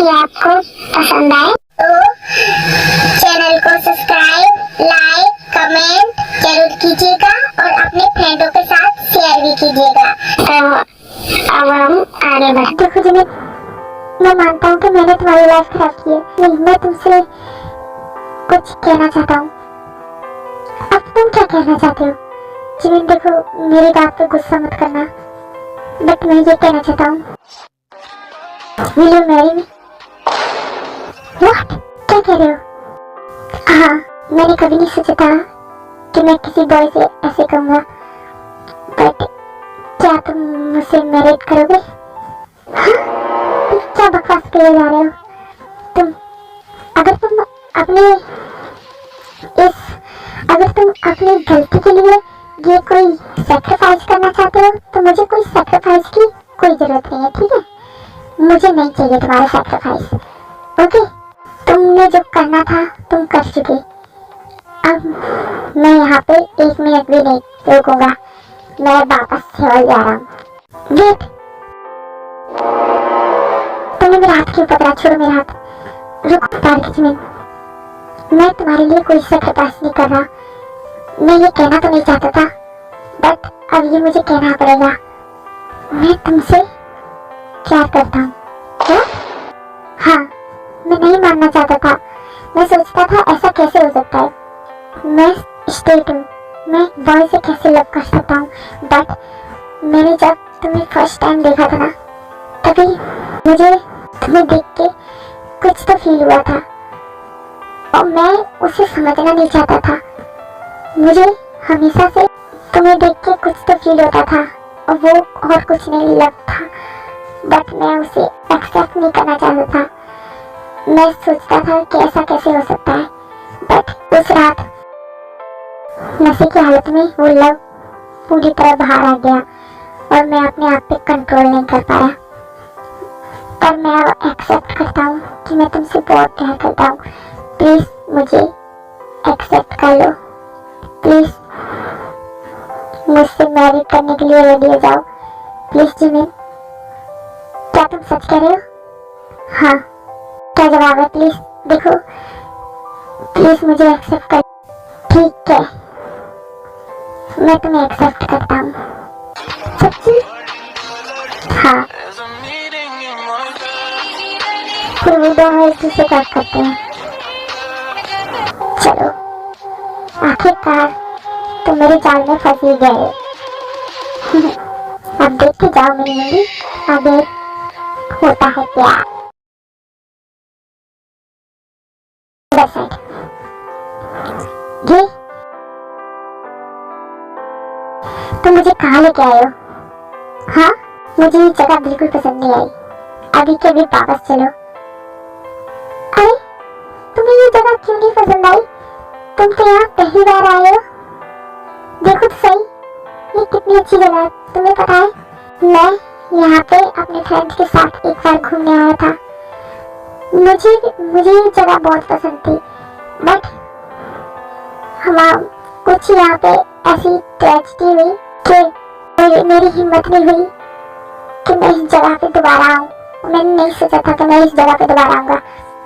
यदि आपको पसंद आए तो चैनल को सब्सक्राइब, लाइक, कमेंट जरूर कीजिएगा और अपने फ्रेंडों के साथ शेयर भी कीजिएगा। तो अब हम आगे बढ़ते। देखो जिमिन, मैं मानता हूँ कि मैंने तुम्हारी लाइफ खराब की है, नहीं मैं तुमसे कुछ कहना चाहता हूँ। अब तुम क्या कहना चाहते हो? जिमिन देखो, मेरी बात पे गुस्सा मत करना, बट मैं ये कहना चाहता हूँ, Will you marry me? What? क्या कह रहे हो? हाँ, मैंने कभी नहीं सोचा था कि मैं किसी बॉय से ऐसे कहूँगा, बट क्या तुम मुझसे मैरिज करोगे? हाँ? क्या बकवास करे जा रहे हो तुम? अगर तुम अपनी गलती के लिए ये कोई सैक्रिफाइस करना चाहते हो तो मुझे कोई सैक्रिफाइस की कोई जरूरत नहीं है, ठीक है? मुझे नहीं चाहिए तुम्हारा सैक्रिफाइस, ओके? तुमने जो करना था तुम कर चुके। अब मैं यहाँ पे 1 मिनट भी नहीं रुकूंगा, मैं वापस सेवल जा रहा हूँ। वेट, तुमने मेरा हाथ क्यों पकड़ा? छोड़ो मेरा हाथ। रुको तारकिस्मिन, मैं तुम्हारे लिए कोई सैक्रिफाइस नहीं कर रहा। मैं ये कहना तो नहीं चाहता था, बट अब ये मुझे कहना पड़ेगा। मैं तुमसे प्यार करता हूँ। क्या? हाँ, मैं नहीं मानना चाहता था। मैं सोचता था ऐसा कैसे हो सकता है। मैं स्ट्रेट हूँ, मैं बॉय से कैसे लव कर सकता हूँ, बट मैंने जब तुम्हें फर्स्ट टाइम देखा था ना, तभी मुझे तुम्हें देख के कुछ तो फील हुआ था और मैं उसे समझना नहीं चाहता था। मुझे हमेशा से तुम्हें देख के कुछ तो फील होता था और वो और कुछ नहीं लव था, बट मैं उसे एक्सेप्ट नहीं करना चाहता था। मैं सोचता था कि ऐसा कैसे हो सकता है, बट उस रात नशे की हालत में वो लव पूरी तरह बाहर आ गया और मैं अपने आप पे कंट्रोल नहीं कर पाया। पर मैं अब एक्सेप्ट करता हूँ कि मैं तुमसे बहुत प्यार करता हूँ। प्लीज मुझे एक्सेप्ट कर लो, प्लीज मुझसे मैरिज करने के लिए रेडी हो जाओ, प्लीज जिमिन। क्या तुम सच कह रहे हो? हाँ, क्या जवाब है? प्लीज देखो, प्लीज मुझे एक्सेप्ट कर। ठीक है, मैं तुम्हें एक्सेप्ट करता हूँ। सच्ची? हाँ। फिर वो दोनों एक दूसरे को करते हैं। चलो, आखिरकार तुम मेरे जाल में फंस ही गए। अब देखते जाओ मेरी मूवी, आगे होता है प्यार। ये तुम मुझे कहाँ लेके आए हो? हाँ, मुझे ये जगह बिल्कुल पसंद नहीं आई। अभी के अभी वापस चलो। अरे, तुम्हें ये जगह क्यों नहीं पसंद आई? तुम तो यहाँ पहली बार आए हो। देखो तो सही, ये कितनी अच्छी जगह है। तुम्हें पता है, मैं यहाँ पे अपने फ्रेंड्स के साथ एक बार घूमने आया था। मुझे ये जगह बहुत पसंद थी, बट कुछ यहाँ पे ऐसी ट्रेजेडी हुई कि मेरी हिम्मत नहीं हुई कि मैं इस जगह पे दोबारा आऊँ। मैंने नहीं सोचा था कि मैं इस जगह पे दोबारा आऊँगा,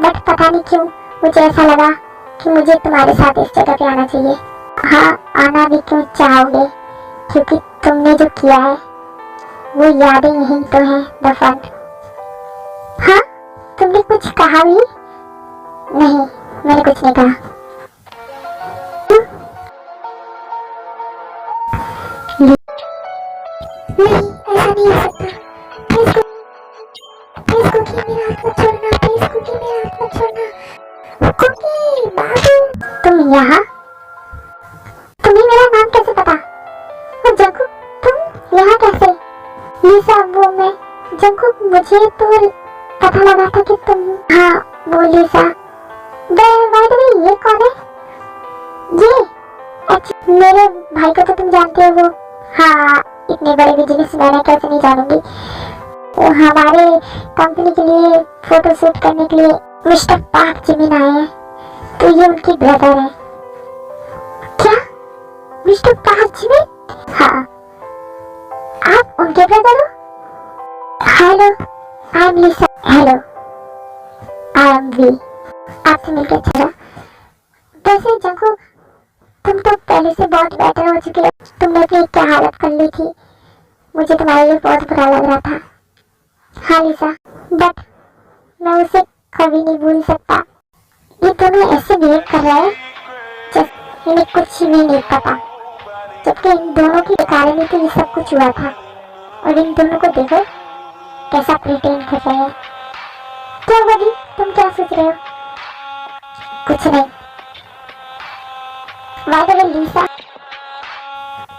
बट पता नहीं क्यों मुझे ऐसा लगा कि मुझे तुम्हारे साथ इस जगह पे आना चाहिए। हाँ, आना भी क्यों चाहोगे, क्योंकि तुमने जो किया है वो यादें यही तो हैं दफन। हाँ, तुमने कुछ कहा भी? नहीं, मैंने कुछ नहीं कहा। नहीं, ऐसा नहीं हो सकता। प्लीज कुकी, मेरा हाथ मत छोड़ना। प्लीज कुकी, मेरा हाथ मत छोड़ना। कुकी, बाबू, तुम यहाँ? तुम्हें मेरा नाम कैसे पता? और जंकुक, तुम यहाँ कैसे? लिसा, वो मैं जंकुक, मुझे तो पता लगा था कि तुम। हाँ, वो लिसा। बाय द वे, ये कौन है? ये मेरे भाई को तो तुम जानते हो। वो, हाँ, इतने बड़े बिजनेसमैन है, कैसे नहीं जानूंगी। वो हमारे कंपनी के लिए फोटो शूट करने के लिए मिस्टर पार्क जिमिन आए हैं, तो ये उनकी ब्रदर है। क्या? Mister Park Jimin? हाँ, आप उनके ब्रदर हो? Hello, I am Lisa. Hello, I am V. आपसे मिलकर अच्छा लगा। वैसे जंकू, तुम तो पहले से बहुत बेटर हो चुके हो। तुमने अपनी क्या हालत कर ली थी, मुझे तुम्हारे लिए बहुत बुरा लग रहा था। हाँ लिसा, बट मैं उसे कभी नहीं भूल सकता। ये दोनों ऐसे बिहेव कर रहे हैं जैसे इन्हें कुछ भी नहीं पता, जबकि इन दोनों के कारण ही तो ये सब कुछ हुआ था। और इन दोनों को देखो कैसा प्रिटेंड कर रहे हैं। क्या बड़ी, तुम क्या सोच रहे हो? कुछ नहीं। बाय द वे लिसा,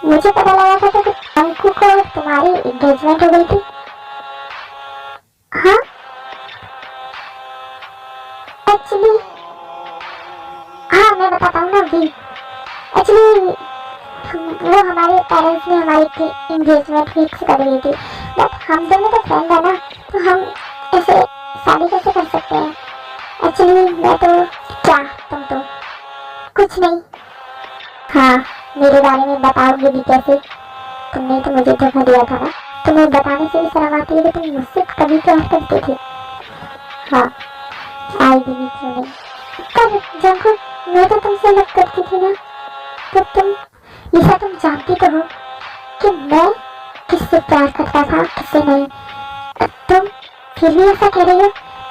मुझे पता लगा था कि अंकु को तुम्हारी एंगेजमेंट हो गई थी। हाँ, एक्चुअली हाँ मैं बताता हूँ ना अभी। एक्चुअली वो हमारे पेरेंट्स ने हमारी एंगेजमेंट फिक्स कर दी थी, बट हम दोनों तो फ्रेंड है ना, तो हम ऐसे शादी कैसे कर सकते हैं। एक्चुअली मैं तो क्या, तुम तो कुछ नहीं। हाँ, मेरे बारे में बताओगे भी कैसे? तुमने तो मुझे धोखा दिया था ना। तुम्हें बताने से भी शर्म आती है कि तुम मुझसे कभी प्यार करते थे। हाँ, आई भी क्यों नहीं। पर जंकु, मैं तो तुमसे लव करती थी ना। तो तुम लिसा, तुम जानती तो हो कि मैं किससे प्यार करता था, किससे नहीं। तुम फिर भी ऐसा कह रही हो।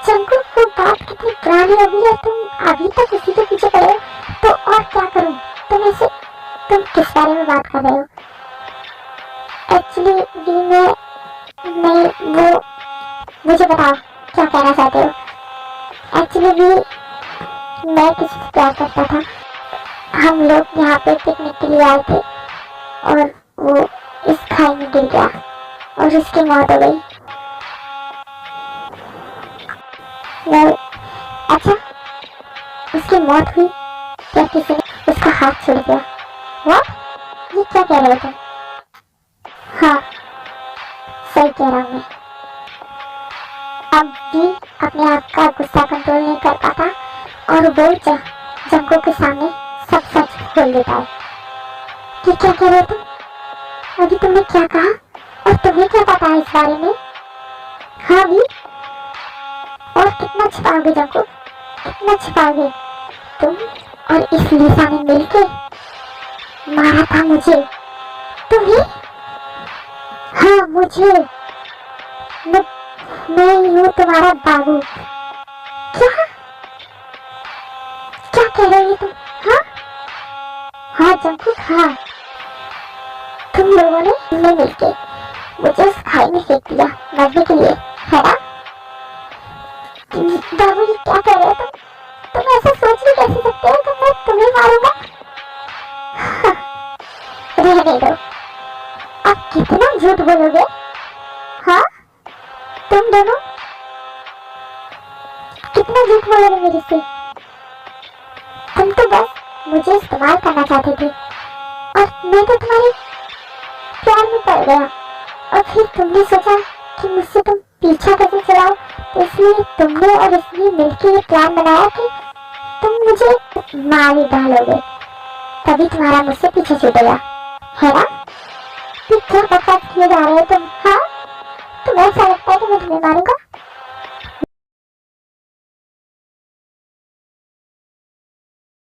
जंकु, वो बात कितनी पुरानी हो गई है, तुम अभी तक उसी के पीछे पड़े हो। तो और क्या करूं? तुम किस बारे में बात कर रहे हो? एक्चुअली भी मैं वो, मुझे बताओ क्या कहना चाहते हो। एक्चुअली भी मैं किसी से प्यार करता था। हम लोग यहाँ पे पिकनिक के लिए आए थे और वो इस खाई में गिर गया और उसकी मौत हो गई। अच्छा, उसकी मौत हुई क्या किसी ने उसका हाथ छोड़ दिया? व्हाट? ये क्या कह रहे हो तुम? हाँ, सही कह रहा हूँ मैं। अब भी अपने आप का गुस्सा कंट्रोल नहीं कर पाता और वो जंगों के सामने सब सच खोल देता है। कि क्या कह रहे हो तुम? अभी तुमने क्या कहा और तुम्हें क्या पता है इस बारे में? हाँ भी, और कितना छिपाओगे जंगो, कितना छिपाओगे? तुम और इस लिसा ने मिलके मारा था मुझे। तुम्हें? हाँ, मुझे। मैं हूँ तुम्हारा बाबू। क्या क्या कह रही हो तुम? हाँ हाँ जंकु, हाँ। तुम लोगों ने मिलके मुझे उस खाई में फेंक दिया मरने के लिए, है ना? बाबू, ये क्या कह रहे हो तुम ऐसा सोच नहीं कैसे सकते हो कि मैं तुम्हें मारूंगा? हाँ, रहने दो। अब कितना झूठ बोलोगे? हाँ, तुम दोनों कितना झूठ बोलोगे मेरे से? तुम तो बस मुझे इस्तेमाल करना चाहते थे और मैं तो तुम्हारे प्यार में पड़ गया। और फिर तुमने सोचा कि मुझसे तुम पीछा कैसे छुड़ाओ, तो इसलिए तुमने और इसने मिलकर ये प्लान बनाया कि तुम मुझे मार ही डालोगे, तभी तुम्हारा मुझसे पीछे छूटेगा, है ना? फिर क्या बकवास किए जा रहे हो तुम? हाँ, तुम्हें ऐसा लगता है कि मैं तुम्हें मारूंगा?